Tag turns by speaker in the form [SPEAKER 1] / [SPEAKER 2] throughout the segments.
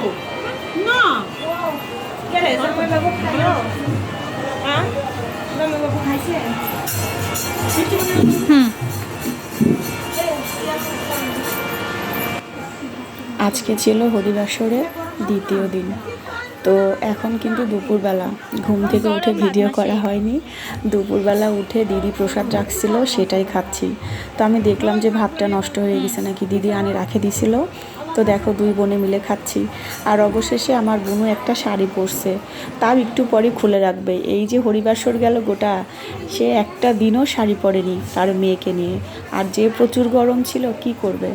[SPEAKER 1] গো না কেরে সময় বাবু খাইও হ্যাঁ সময় বাবু খাইছে
[SPEAKER 2] আজকে ছিল হরিবাসরের দ্বিতীয় দিন। তো এখন কিন্তু দুপুরবেলা ঘুম থেকে উঠে ভিডিও করা হয়নি। দুপুরবেলা উঠে দিদি প্রসাদ রাখছিল, সেটাই খাচ্ছি। তো আমি দেখলাম যে ভাতটা নষ্ট হয়ে গেছে নাকি, দিদি আনে রাখে দিছিল। তো দেখো দুই বোনে মিলে খাচ্ছি। আর অবশেষে আমার বোনও একটা শাড়ি পরছে, তার একটু পরে খুলে রাখবে। এই যে হরিবাসর গেল গোটা, সে একটা দিনও শাড়ি পরেনি তার মেয়েকে নিয়ে। আর যে প্রচুর গরম ছিল, কি করবে।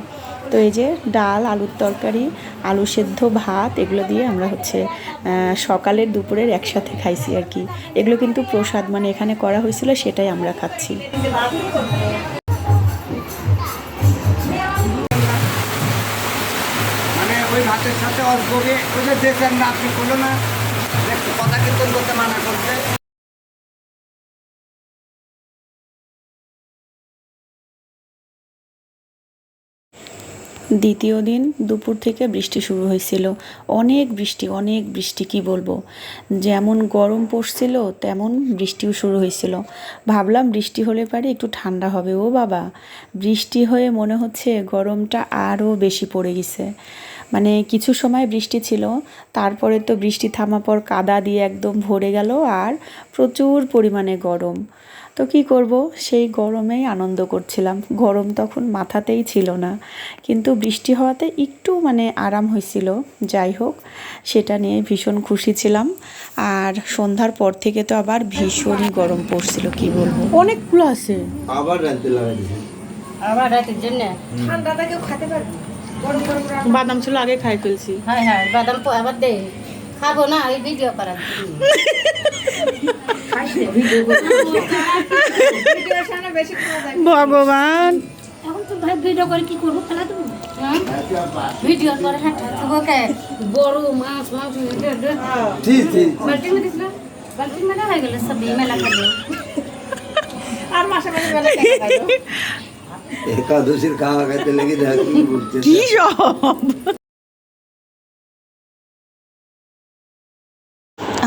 [SPEAKER 2] তো এই যে ডাল, আলুর তরকারি, আলু সেদ্ধ, ভাত, এগুলো দিয়ে আমরা সকালের দুপুরের একসাথে খাইছি আর কি। এগুলো কিন্তু প্রসাদ, মানে এখানে করা হয়েছিল, সেটাই আমরা খাচ্ছি।
[SPEAKER 3] মানে ওই ভাতের সাথে অল্প ওদের দেখেন না, আপনি করলো না কথা কীর্তন করতে মানা করতে।
[SPEAKER 2] দ্বিতীয় দিন দুপুর থেকে বৃষ্টি শুরু হয়েছিল। অনেক বৃষ্টি কি বলবো। যেমন গরম পড়ছিল তেমন বৃষ্টিও শুরু হয়েছিল। ভাবলাম বৃষ্টি হলে পারে একটু ঠান্ডা হবে। ও বাবা, বৃষ্টি হয়ে মনে হচ্ছে গরমটা আরও বেশি পড়ে গেছে। মানে কিছু সময় বৃষ্টি ছিল, তারপরে তো বৃষ্টি থামার পর কাদা দিয়ে একদম ভরে গেল, আর প্রচুর পরিমাণে গরম। তো কি করব, সেই গরমেই আনন্দ করছিলাম। গরম তখন মাথাতেই ছিল না, কিন্তু বৃষ্টি হওয়াতে একটু মানে আরাম হয়েছিল। যাই হোক, সেটা নিয়ে ভীষণ খুশি ছিলাম। আর সন্ধ্যার পর থেকে তো আবার ভীষণই গরম পড়ছিল, কি বলবো।
[SPEAKER 1] অনেকগুলো আছে
[SPEAKER 3] আবার রাতে লাগাই দিয়েছে,
[SPEAKER 4] আবার রাতের জন্য
[SPEAKER 1] ঠান্ডাটা কেউ খেতে পারবে। গরম গরম
[SPEAKER 2] বাদাম ছিল, আগে খাই ফেলছি।
[SPEAKER 4] হ্যাঁ হ্যাঁ বাদাম আবার দে, খাবো না ওই ভিডিও করার জন্য।
[SPEAKER 2] ভগবান,
[SPEAKER 4] এখন তো ভাই ভিডিও করে কি করবো, খেলা দেবো ভিডিও করে হাঁটা বড় মাছ মাছ
[SPEAKER 3] ঠিক ঠিক
[SPEAKER 4] বাল্টি মেরে দিছিল, বাল্টি মেলা হয়ে গেল, সব মেলা খালো।
[SPEAKER 1] আর মাসে মাসে বেলা খাইলো
[SPEAKER 3] একাদশীর খাওয়া খাইতে লেগে দেখ কি বলছে।
[SPEAKER 2] কি সব।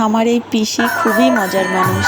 [SPEAKER 2] আমার এই পিসি খুবই মজার মানুষ।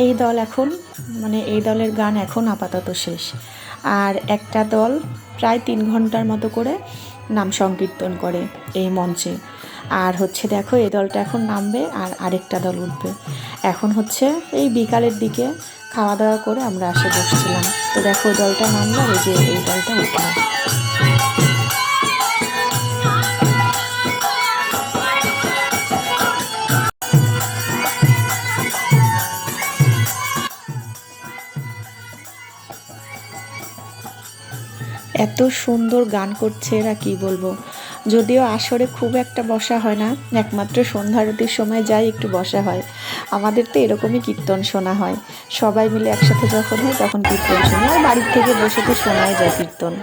[SPEAKER 2] এই দল এখন এই দলের গান এখন আপাতত শেষ। আর একটা দল প্রায় 3 ঘন্টার মতো করে নাম সংকীর্তন করে এই মঞ্চে। আর দেখো এই দলটা এখন নামবে, আর আরেকটা দল উঠবে। এখন এই বিকালের দিকে খাওয়া দাওয়া করে আমরা আসে বসছিলাম। তো দেখো দলটা নামলো, এই যে এই দলটা উঠলো। এত সুন্দর গান করছে এরা, কি বলবো। যদিও আসরে খুব একটা বসা হয় না, একমাত্র সন্ধ্যা আরতির সময় যাই একটু বসা হয়। আমাদের তো এরকমই কীর্তন শোনা হয়, সবাই মিলে একসাথে যখন হয় তখন কীর্তন শুনি। আর বাড়ির থেকে বসে তো শোনাই যায় কীর্তন।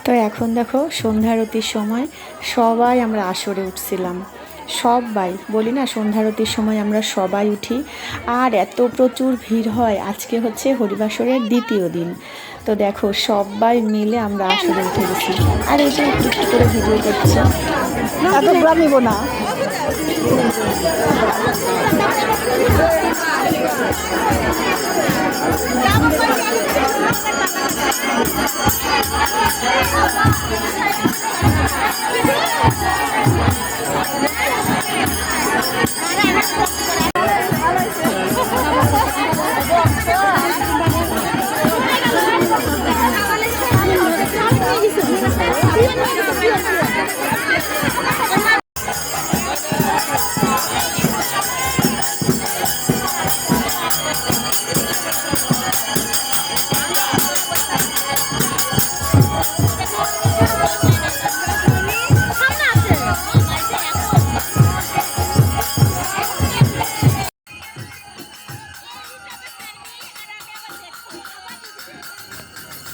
[SPEAKER 2] তো এখন দেখো সন্ধ্যা আরতির সময় সবাই আমরা আসরে উঠছিলাম। সবাই বলি না, সন্ধ্যারতির সময় আমরা সবাই উঠি। আর এত প্রচুর ভিড় হয়। আজকে হরিবাসরের দ্বিতীয় দিন। তো দেখো সবাই মিলে আমরা আসরে উঠে গেছি। আর এই যে একটু করে ভিডিও করছে, নিব না।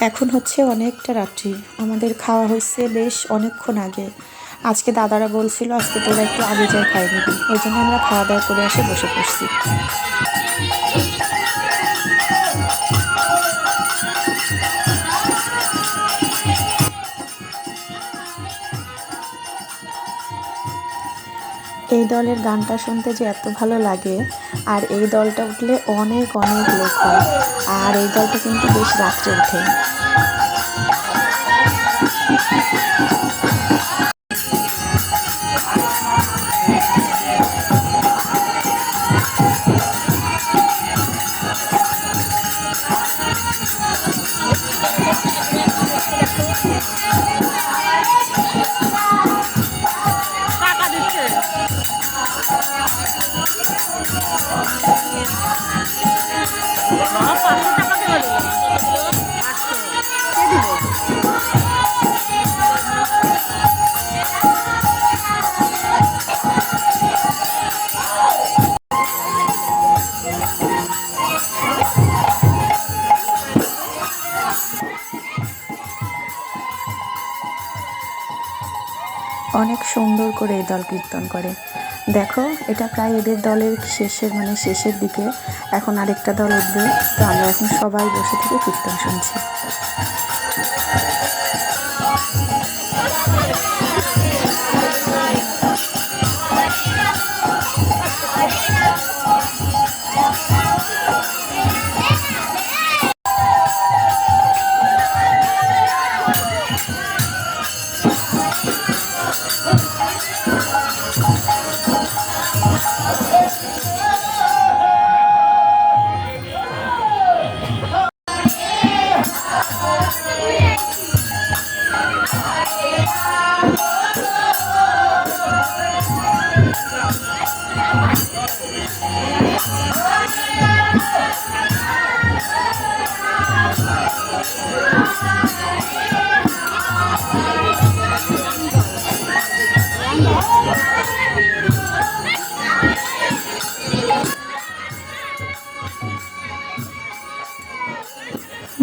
[SPEAKER 2] এখন হচ্ছে অনেকটা রাত্রি, আমাদের খাওয়া হয়েছে বেশ অনেকক্ষণ আগে। আজকে দাদারা বলছিল আজকে তোরা একটু আগে যাই খাই নিবি, ওই জন্য আমরা খাওয়া দাওয়া করে এসে বসে পড়ছি। এই দলের গানটা শুনতে যে এত ভালো লাগে, আর এই দলটা উঠলে অনেক অনেক লোক হয়, আর এই দলটা কিন্তু বেশ রাত্রে ওঠে।
[SPEAKER 1] টাকা দিচ্ছে। বাবা 500 টাকা দেওয়া দিল। 800 কে দিব?
[SPEAKER 2] অনেক সুন্দর করে এই দল কীর্তন করে। দেখো এটা প্রায় এদের দলের শেষের দিকে। এখন আরেকটা দল উঠবে, তো আমরা এখন সবাই বসে থেকে কীর্তন শুনছি।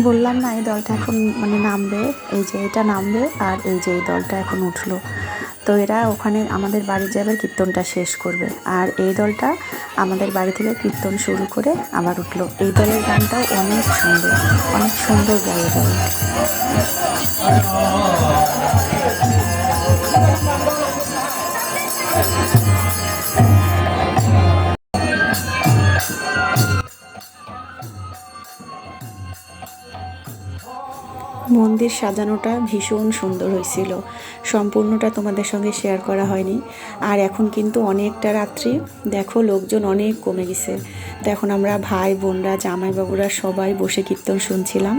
[SPEAKER 2] বললাম না এই দলটা এখন নামবে, এই যে এটা নামবে, আর এই যে এই দলটা এখন উঠলো। তো এরা ওখানে আমাদের বাড়ি যাবে, কীর্তনটা শেষ করবে, আর এই দলটা আমাদের বাড়ি থেকে কীর্তন শুরু করে আবার উঠলো। এই দলের গানটাও অনেক সুন্দর গায়ে দল। মন্দির সাজানোটা ভীষণ সুন্দর হয়েছিল, সম্পূর্ণটা তোমাদের সঙ্গে শেয়ার করা হয়নি। আর এখন কিন্তু অনেকটা রাত্রি, দেখো লোকজন অনেক কমে গেছে। তো এখন আমরা ভাই বোনরা জামাইবাবুরা সবাই বসে কীর্তন শুনছিলাম।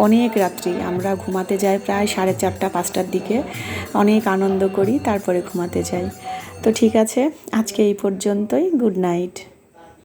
[SPEAKER 2] অনেক রাত্রি, আমরা ঘুমাতে যাই প্রায় 4:30 5টার দিকে, অনেক আনন্দ করি তারপরে ঘুমাতে যাই। তো ঠিক আছে, আজকে এই পর্যন্তই, গুড নাইট।